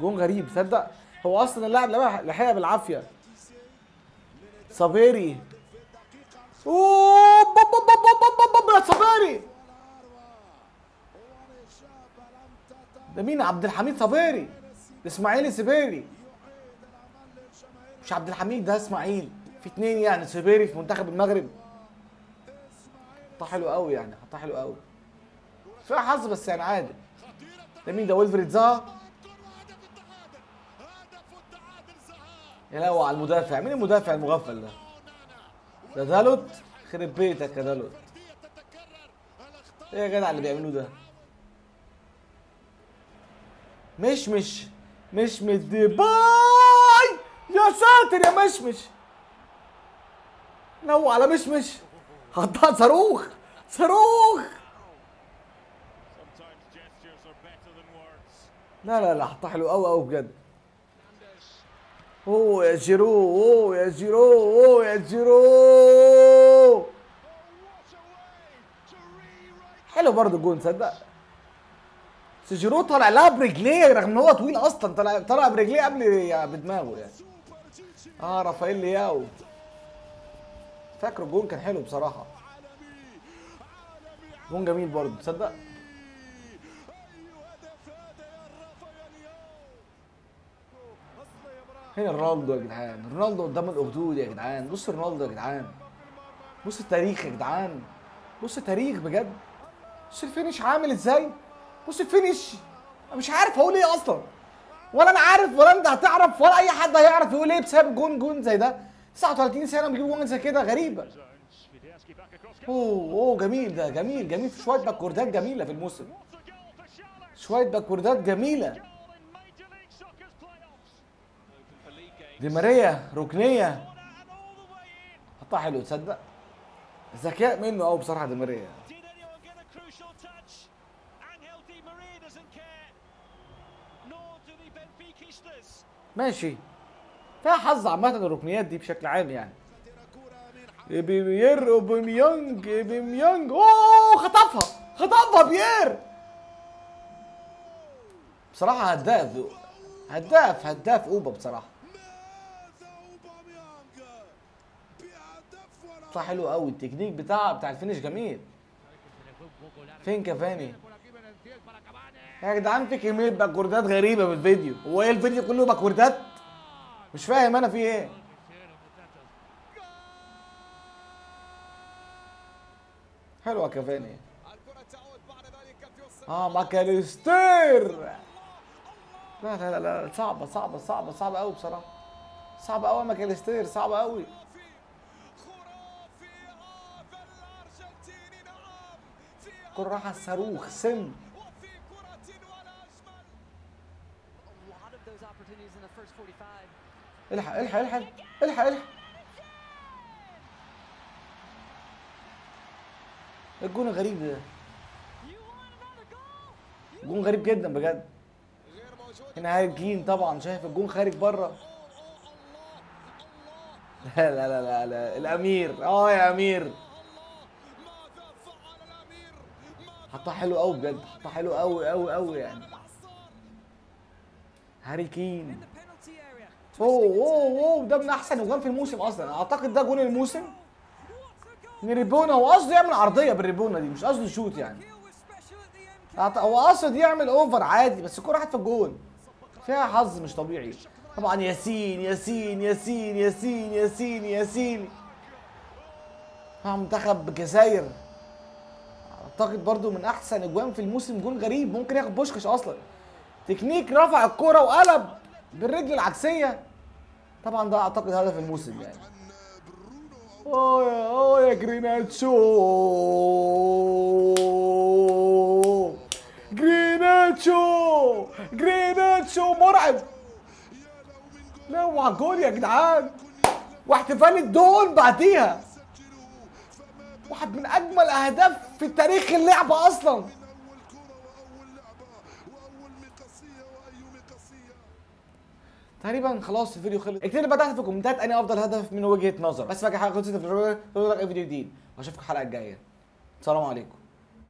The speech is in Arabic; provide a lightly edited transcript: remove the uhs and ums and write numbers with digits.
جون غريب تصدق، هو اصلا اللاعب لحقها بالعافيه. صابيري، اوه يا صابيري، ده مين؟ عبد الحميد صابيري، اسماعيلي سبيري، مش عبد الحميد، ده اسماعيل. في اتنين يعني سبيري في منتخب المغرب. حطها حلو قوي يعني، حطها حلو قوي، فيها حظ بس يعني عادي. ده مين؟ ده ويلفريد زها. يا لهوي على المدافع، مين المدافع المغفل ده؟ ده دالوت، خرب بيتك يا دالوت. ايه يا جدع اللي بيعملوه ده؟ مش ديباي، يا ساتر يا مشمش. لو على مشمش حطها صاروخ صاروخ. لا حطها حلو قوي قوي بجد. اوه يا جيرو، اوه يا جيرو، اوه يا جيرو. حلو برضه الجون تصدق. بس جيرو طالع لها برجليه رغم ان هو طويل اصلا، طالع برجليه قبل بدماغه يعني. رافائيل لياو. فاكره الجون كان حلو بصراحه. جون جميل برضه تصدق. هنا رونالدو يا جدعان، رونالدو قدام الاخدود يا جدعان. بص رونالدو يا جدعان، بص التاريخ يا جدعان، بص التاريخ بجد. بص الفينش عامل ازاي، بص الفينش. انا مش عارف اقول ايه اصلا، ولا انا عارف ولا انت هتعرف ولا اي حد هيعرف يقول ايه بسبب جون زي ده. 39 سنه بيجيب جون زي كده، غريبه. اوه جميل ده، جميل في شويه باكوردات جميله في الموسم، شويه باكوردات جميله. دي ماريا ركنيه، حطها حلو تصدق. ذكاء منه قوي بصراحه دي ماريا. ماشي، فيها حظ عامه الركنيات دي بشكل عام يعني. بيير اوباميانج، اوه خطفها بيير. بصراحه هداف اوبا بصراحه. صح حلو قوي التكنيك بتاع الفينش جميل. فين كافاني يا جدعان؟ في كميه باكوردات غريبه في الفيديو. هو ايه الفيديو كله باكوردات؟ مش فاهم انا في ايه. حلوه كافاني. ماكاليستر. لا صعبه قوي بصراحه، صعبه قوي ماكاليستر، صعبه قوي. كرة راحة الصاروخ سم. الحق الجون الغريب ده، جون غريب جدا بجد. هنا هاري كين طبعا شايف الجون خارج بره. لا الامير، يا امير. حطها حلو قوي بجد، حطها حلو قوي يعني. هاري كين. اوه ده من احسن اجوان في الموسم اصلا، اعتقد ده جون الموسم. من ريبونا، هو قصده يعمل عرضيه بالريبونا دي، مش قصده يشوط يعني. هو قصد يعمل اوفر عادي، بس الكوره راحت في الجون. فيها حظ مش طبيعي طبعا. ياسين منتخب الجزائر، اعتقد برضو من احسن اجوان في الموسم. جون غريب، ممكن ياخد بوشكش اصلا. تكنيك، رفع الكرة وقلب بالرجل العكسية. طبعا ده اعتقد هدف الموسم يعني. يا جريناتشو، مرعب. لا وعلى الجول يا جدعان، واحتفال الدول بعديها. واحد من اجمل اهداف في تاريخ اللعبه اصلا. تقريبا خلاص الفيديو خلص. اكتب لي بقى تحت في الكومنتات انهي افضل هدف من وجهه نظر. بس بقى حاجه خلصت في الفيديو جديد، واشوفكم الحلقه الجايه. السلام عليكم.